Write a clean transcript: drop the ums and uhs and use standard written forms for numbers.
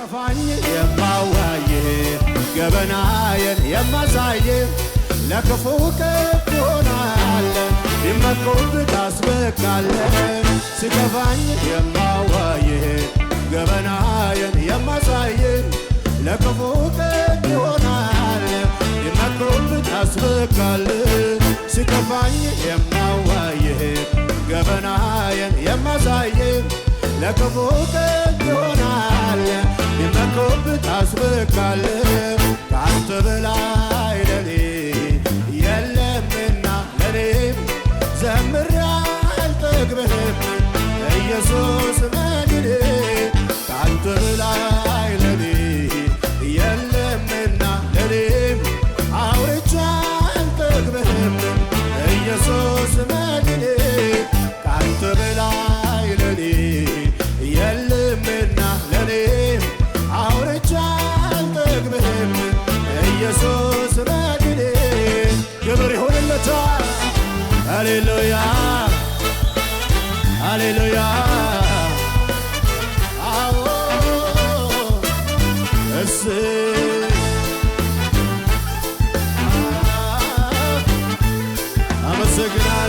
ሲከፋኝ የማዋይ ገበናዬን የማሳይ ለክፉ ቀን ይሆናል ቢመኩብህ ታስበቃለህ ሲከፋኝ የማዋይ ገበናዬን የማሳይ ለክፉ ቀን ይሆናል ቢመኩብህ ታስበቃለህ ሲከፋኝ የማዋይ ገበናዬን የማሳይ ለክፉ ቀን ይሆናል ቢመኩብህ ታስበቃለህ ካንተ በላይ ለኔ የለምና ለኔም ዘምሬ አልጠግብህም ኢየሱስ መድኔ ካንተ በላይ ለኔ የለምና ለኔም አውርቼ አልጠግብህም ኢየሱስ መድኔ ካንተ በላይ ለኔ የለምና ለኔም አውርቼ አልጠግብህም ኢየሱስ መድኔ ክብር ይሁንለታል ሃሌሉያ ሃሌሉያ አዎ አመሰግናለሁ